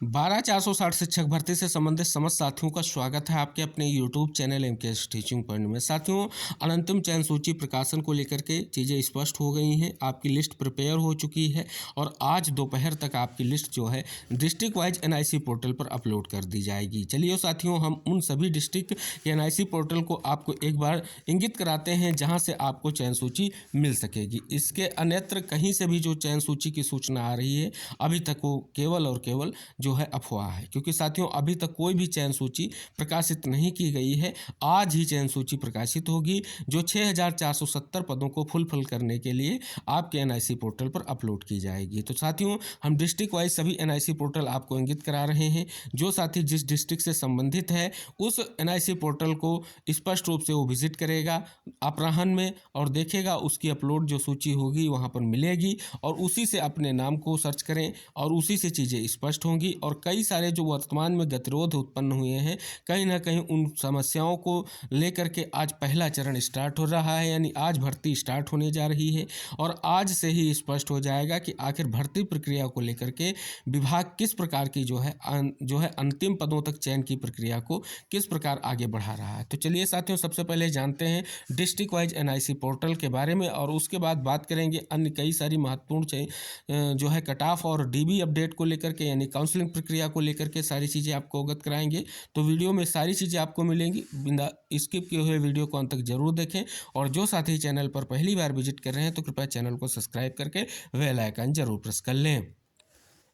12,460 शिक्षक भर्ती से संबंधित समस्त साथियों का स्वागत है आपके अपने YouTube channel MKS teaching point में। साथियों, अनंतिम चयन सूची प्रकाशन को लेकर के चीज़ें स्पष्ट हो गई हैं। आपकी लिस्ट प्रिपेयर हो चुकी है और आज दोपहर तक आपकी लिस्ट जो है डिस्ट्रिक्ट वाइज एनआईसी पोर्टल पर अपलोड कर दी जाएगी। चलिए साथियों, हम उन सभी डिस्ट्रिक्ट के एनआईसी पोर्टल को आपको एक बार इंगित कराते हैं जहाँ से आपको चयन सूची मिल सकेगी। इसके अन्यत्र कहीं से भी जो चयन सूची की सूचना आ रही है अभी तक वो केवल और केवल जो है अफवाह है, क्योंकि साथियों अभी तक कोई भी चयन सूची प्रकाशित नहीं की गई है। आज ही चयन सूची प्रकाशित होगी जो 6,470 पदों को फुलफिल करने के लिए आपके एनआईसी पोर्टल पर अपलोड की जाएगी। तो साथियों, हम डिस्ट्रिक्ट वाइज सभी एनआईसी पोर्टल आपको इंगित करा रहे हैं। जो साथी जिस डिस्ट्रिक्ट से संबंधित है उस एनआईसी पोर्टल को स्पष्ट रूप से वो विजिट करेगा अपराह्न में और देखेगा, उसकी अपलोड जो सूची होगी वहाँ पर मिलेगी और उसी से अपने नाम को सर्च करें और उसी से चीज़ें स्पष्ट होंगी। और कई सारे जो वर्तमान में गतिरोध उत्पन्न हुए हैं, कहीं ना कहीं उन समस्याओं को लेकर के आज पहला चरण स्टार्ट हो रहा है, यानी आज भर्ती स्टार्ट होने जा रही है और आज से ही स्पष्ट हो जाएगा कि आखिर भर्ती प्रक्रिया को लेकर के विभाग किस प्रकार की जो है अंतिम पदों तक चयन की प्रक्रिया को किस प्रकार आगे बढ़ा रहा है। तो चलिए साथियों, सबसे पहले जानते हैं डिस्ट्रिक्ट वाइज एनआईसी पोर्टल के बारे में और उसके बाद बात करेंगे अन्य कई सारी महत्वपूर्ण जो है कट ऑफ और डीबी अपडेट को लेकर के, यानी काउंसलिंग प्रक्रिया को लेकर के सारी चीज़ें आपको अवगत कराएंगे। तो वीडियो में सारी चीज़ें आपको मिलेंगी, बिना स्किप किए हुए वीडियो को अंत तक जरूर देखें। और जो साथी चैनल पर पहली बार विजिट कर रहे हैं तो कृपया चैनल को सब्सक्राइब करके बेल आइकन जरूर प्रेस कर लें।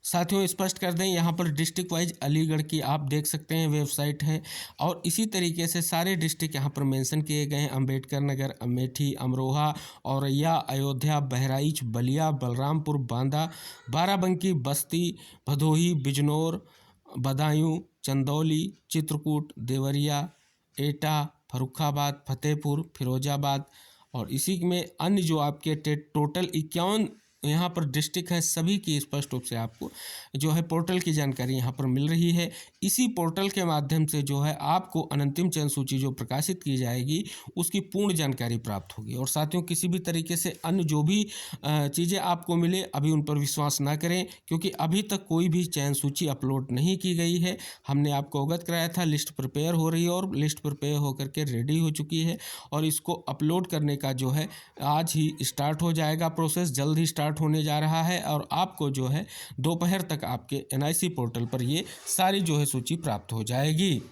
साथियों, स्पष्ट कर दें, यहाँ पर डिस्ट्रिक्ट वाइज अलीगढ़ की आप देख सकते हैं वेबसाइट है और इसी तरीके से सारे डिस्ट्रिक्ट यहाँ पर मेंशन किए गए हैं। अम्बेडकर नगर, अमेठी, अमरोहा, औरैया, अयोध्या, बहराइच, बलिया, बलरामपुर, बांदा, बाराबंकी, बस्ती, भदोही, बिजनौर, बदायूं, चंदौली, चित्रकूट, देवरिया, एटा, फर्रुखाबाद, फतेहपुर, फिरोजाबाद और इसी में अन्य जो आपके टोटल 51 यहाँ पर डिस्ट्रिक्ट है, सभी की स्पष्ट रूप से आपको जो है पोर्टल की जानकारी यहाँ पर मिल रही है। इसी पोर्टल के माध्यम से जो है आपको अनंतिम चयन सूची जो प्रकाशित की जाएगी उसकी पूर्ण जानकारी प्राप्त होगी। और साथियों, किसी भी तरीके से अन्य जो भी चीज़ें आपको मिले अभी उन पर विश्वास ना करें, क्योंकि अभी तक कोई भी चयन सूची अपलोड नहीं की गई है। हमने आपको अवगत कराया था, लिस्ट प्रिपेयर हो रही है और लिस्ट प्रिपेयर होकर के रेडी हो चुकी है और इसको अपलोड करने का जो है आज ही स्टार्ट हो जाएगा प्रोसेस, जल्द ही स्टार्ट होने जा रहा है और आपको जो है दोपहर तक आपके एनआईसी पोर्टल पर ये सारी जो है सूची प्राप्त हो जाएगी।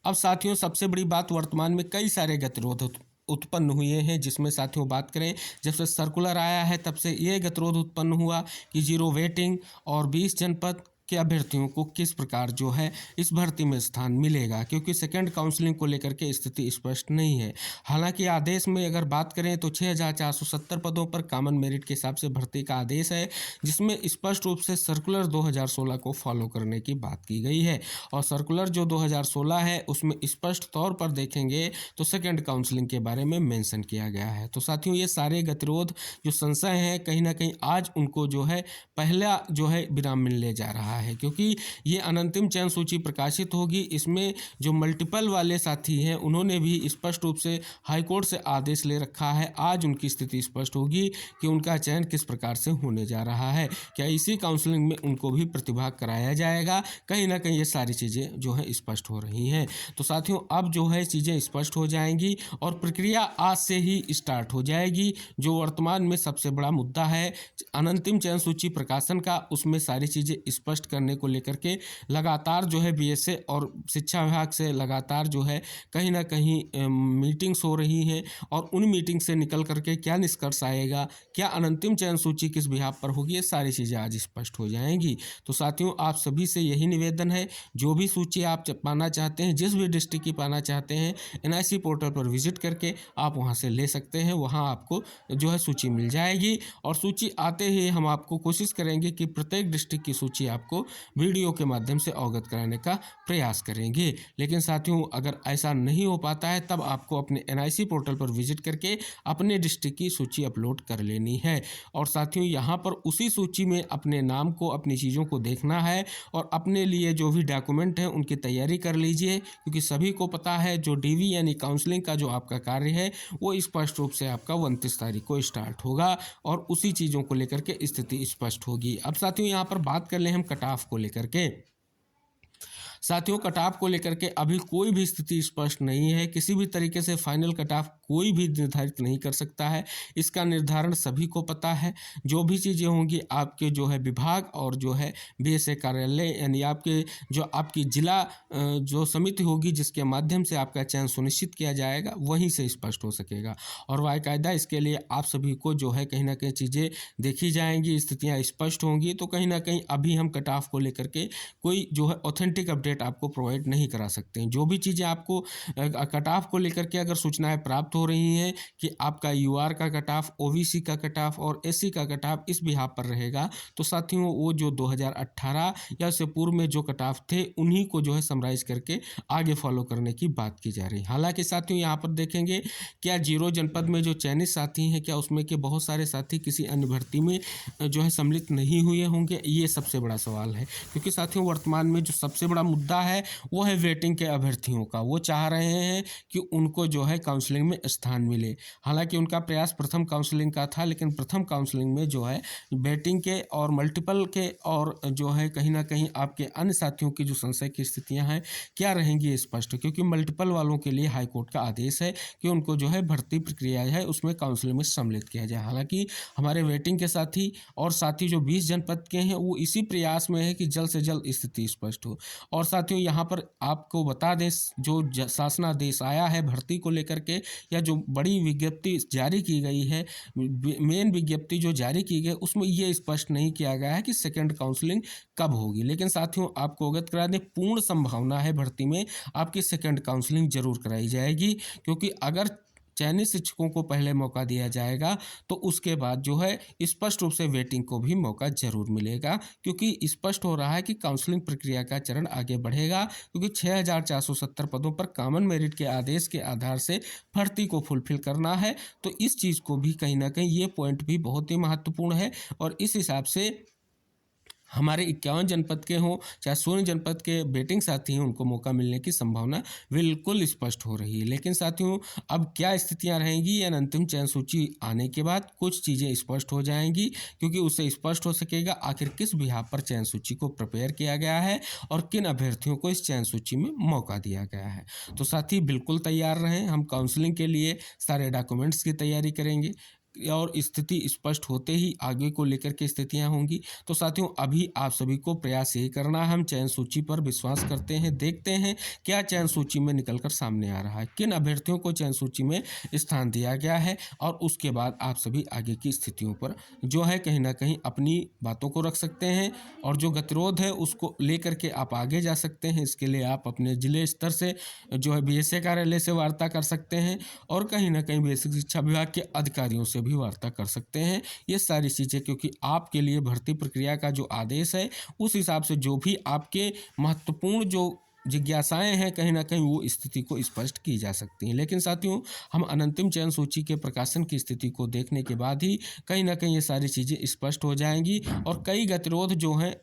अब साथियों, सबसे बड़ी बात, वर्तमान में कई सारे गतिरोध उत्पन्न हुए हैं, जिसमें साथियों बात करें जब से सर्कुलर आया है तब से ये गतिरोध उत्पन्न हुआ कि जीरो वेटिंग और 20 जनपद के अभ्यर्थियों को किस प्रकार जो है इस भर्ती में स्थान मिलेगा, क्योंकि सेकंड काउंसलिंग को लेकर के स्थिति स्पष्ट नहीं है। हालांकि आदेश में अगर बात करें तो 6,470 पदों पर कॉमन मेरिट के हिसाब से भर्ती का आदेश है, जिसमें स्पष्ट रूप से सर्कुलर 2016 को फॉलो करने की बात की गई है। और सर्कुलर जो 2016 है उसमें स्पष्ट तौर पर देखेंगे तो सेकेंड काउंसलिंग के बारे में मेंशन किया गया है। तो साथियों, ये सारे गतिरोध जो संशय हैं कहीं ना कहीं आज उनको जो है पहला जो है विराम मिलने जा रहा है, क्योंकि ये अनंतिम चयन सूची प्रकाशित होगी। इसमें जो मल्टीपल वाले साथी हैं उन्होंने भी स्पष्ट रूप से हाईकोर्ट से आदेश ले रखा है। आज उनकी स्थिति स्पष्ट होगी कि उनका चयन किस प्रकार से होने जा रहा है, क्या इसी काउंसलिंग में उनको भी प्रतिभाग कराया जाएगा। कहीं ना कहीं ये सारी चीज़ें जो है स्पष्ट हो रही हैं। तो साथियों, अब जो है चीज़ें स्पष्ट हो जाएंगी और प्रक्रिया आज से ही स्टार्ट हो जाएगी। जो वर्तमान में सबसे बड़ा मुद्दा है अनंतिम चयन सूची प्रकाशन का, उसमें सारी चीज़ें स्पष्ट करने को लेकर के लगातार जो है बीएसए और शिक्षा विभाग से लगातार जो है कहीं ना कहीं मीटिंग्स हो रही हैं और उन मीटिंग से निकल करके क्या निष्कर्ष आएगा, क्या अनंतिम चयन सूची किस बिहाफ पर होगी, ये सारी चीज़ें आज स्पष्ट हो जाएंगी। तो साथियों, आप सभी से यही निवेदन है, जो भी सूची आप पाना चाहते हैं, जिस भी डिस्ट्रिक्ट की पाना चाहते हैं, एनआईसी पोर्टल पर विजिट करके आप वहाँ से ले सकते हैं। वहाँ आपको जो है सूची मिल जाएगी और सूची आते ही हम आपको कोशिश करेंगे कि प्रत्येक डिस्ट्रिक्ट की सूची आपको वीडियो के माध्यम से अवगत कराने का प्रयास करेंगे। लेकिन साथियों, अगर ऐसा नहीं हो पाता है तब आपको अपने एनआईसी पोर्टल पर विजिट करके अपने डिस्ट्रिक्ट की सूची अपलोड कर लेनी है। और साथियों, यहाँ पर उसी सूची में अपने नाम को, अपनी चीज़ों को देखना है और अपने लिए जो भी डॉक्यूमेंट है उनकी तैयारी कर लीजिए, क्योंकि सभी को पता है जो डीवी यानी काउंसलिंग का जो आपका कार्य है वो स्पष्ट रूप से आपका 29 तारीख को स्टार्ट होगा और उसी चीज़ों को लेकर के स्थिति स्पष्ट होगी। अब साथियों, यहाँ पर बात कर लें हम कट ऑफ को लेकर के। साथियों, कट ऑफ को लेकर के अभी कोई भी स्थिति स्पष्ट नहीं है। किसी भी तरीके से फाइनल कट ऑफ कोई भी निर्धारित नहीं कर सकता है। इसका निर्धारण सभी को पता है। जो भी चीज़ें होंगी आपके जो है विभाग और जो है बीएसए कार्यालय यानी आपके जो आपकी जिला जो समिति होगी जिसके माध्यम से आपका चयन सुनिश्चित किया जाएगा वहीं से स्पष्ट हो सकेगा। और बाकायदा इसके लिए आप सभी को जो है कहीं ना कहीं चीज़ें देखी जाएंगी, स्थितियाँ स्पष्ट होंगी। तो कहीं ना कहीं अभी हम कट ऑफ को लेकर के कोई जो है ऑथेंटिक अपडेट आपको प्रोवाइड नहीं करा सकते हैं। जो भी चीज़ें आपको कट ऑफ को लेकर के अगर सूचनाएं प्राप्त हो रही हैं कि आपका यूआर का कट ऑफ, ओबीसी का कट ऑफ और एससी का कट ऑफ इस बिहाफ पर रहेगा, तो साथियों वो जो 2018 या उससे पूर्व में जो कट ऑफ थे उन्हीं को जो है समराइज करके आगे फॉलो करने की बात की जा रही है। हालांकि साथियों यहाँ पर देखेंगे क्या 0 जनपद में जो चयनित साथी हैं क्या उसमें के बहुत सारे साथी किसी अन्य भर्ती में जो है सम्मिलित नहीं हुए होंगे, ये सबसे बड़ा सवाल है। क्योंकि साथियों वर्तमान में जो सबसे बड़ा मुद्दा है वो है वेटिंग के अभ्यर्थियों का। वो चाह रहे हैं कि उनको जो है काउंसलिंग में स्थान मिले। हालांकि उनका प्रयास प्रथम काउंसलिंग का था, लेकिन प्रथम काउंसलिंग में जो है वेटिंग के और मल्टीपल के और जो है कहीं ना कहीं आपके अन्य साथियों की जो संशय की स्थितियां हैं क्या रहेंगी स्पष्ट। क्योंकि मल्टीपल वालों के लिए हाईकोर्ट का आदेश है कि उनको जो है भर्ती प्रक्रिया है उसमें काउंसलिंग में सम्मिलित किया जाए। हालांकि हमारे वेटिंग के साथी और साथी जो 20 जनपद के हैं वो इसी प्रयास में है कि जल्द से जल्द स्थिति स्पष्ट हो। और साथियों यहाँ पर आपको बता दें जो शासनादेश आया है भर्ती को लेकर के या जो बड़ी विज्ञप्ति जारी की गई है, मेन विज्ञप्ति जो जारी की गई उसमें ये स्पष्ट नहीं किया गया है कि सेकंड काउंसलिंग कब होगी। लेकिन साथियों आपको अवगत करा दें पूर्ण संभावना है भर्ती में आपकी सेकंड काउंसलिंग जरूर कराई जाएगी। क्योंकि अगर चयनित शिक्षकों को पहले मौका दिया जाएगा तो उसके बाद जो है स्पष्ट रूप से वेटिंग को भी मौका जरूर मिलेगा। क्योंकि स्पष्ट हो रहा है कि काउंसलिंग प्रक्रिया का चरण आगे बढ़ेगा। क्योंकि 6470 पदों पर कॉमन मेरिट के आदेश के आधार से भर्ती को फुलफिल करना है। तो इस चीज़ को भी कहीं ना कहीं ये पॉइंट भी बहुत ही महत्वपूर्ण है। और इस हिसाब से हमारे 51 जनपद के हों चाहे 16 जनपद के वेटिंग साथी हैं उनको मौका मिलने की संभावना बिल्कुल स्पष्ट हो रही है। लेकिन साथियों अब क्या स्थितियां रहेंगी या अंतिम चयन सूची आने के बाद कुछ चीज़ें स्पष्ट हो जाएंगी। क्योंकि उससे स्पष्ट हो सकेगा आखिर किस बिहाफ पर चयन सूची को प्रिपेयर किया गया है और किन अभ्यर्थियों को इस चयन सूची में मौका दिया गया है। तो साथी बिल्कुल तैयार रहें, हम काउंसलिंग के लिए सारे डॉक्यूमेंट्स की तैयारी करेंगे और स्थिति स्पष्ट होते ही आगे को लेकर के स्थितियां होंगी। तो साथियों अभी आप सभी को प्रयास यही करना है, हम चयन सूची पर विश्वास करते हैं, देखते हैं क्या चयन सूची में निकलकर सामने आ रहा है, किन अभ्यर्थियों को चयन सूची में स्थान दिया गया है। और उसके बाद आप सभी आगे की स्थितियों पर जो है कहीं ना कहीं अपनी बातों को रख सकते हैं और जो गतिरोध है उसको लेकर के आप आगे जा सकते हैं। इसके लिए आप अपने जिले स्तर से जो है बीएसए कार्यालय से वार्ता कर सकते हैं और कहीं ना कहीं बेसिक शिक्षा विभाग के अधिकारियों से भी वार्ता कर सकते हैं। ये सारी चीज़ें क्योंकि आपके लिए भर्ती प्रक्रिया का जो आदेश है उस हिसाब से जो भी आपके महत्वपूर्ण जो जिज्ञासाएं हैं कहीं ना कहीं वो स्थिति को स्पष्ट की जा सकती हैं। लेकिन साथियों हम अनंतिम चयन सूची के प्रकाशन की स्थिति को देखने के बाद ही कहीं ना कहीं ये सारी चीज़ें स्पष्ट हो जाएंगी और कई गतिरोध जो हैं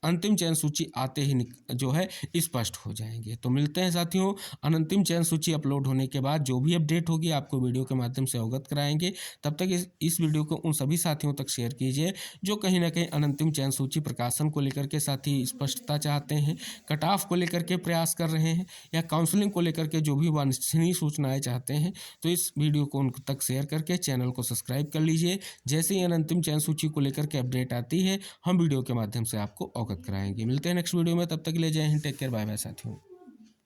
अंतिम चयन सूची आते ही जो है स्पष्ट हो जाएंगे। तो मिलते हैं साथियों अंतिम चयन सूची अपलोड होने के बाद जो भी अपडेट होगी आपको वीडियो के माध्यम से अवगत कराएंगे। तब तक इस वीडियो को उन सभी साथियों तक शेयर कीजिए जो कहीं ना कहीं अंतिम चयन सूची प्रकाशन को लेकर के साथ ही स्पष्टता चाहते हैं, कट ऑफ को लेकर के प्रयास कर रहे हैं या काउंसलिंग को लेकर के जो भी वांछनीय सूचनाएं चाहते हैं। तो इस वीडियो को उन तक शेयर करके चैनल को सब्सक्राइब कर लीजिए। जैसे ही अंतिम चयन सूची को लेकर के अपडेट आती है हम वीडियो के माध्यम से आपको अवगत कराएंगे। मिलते हैं नेक्स्ट वीडियो में, तब तक के लिए जय हिंद, टेक केयर, बाय बाय साथियों।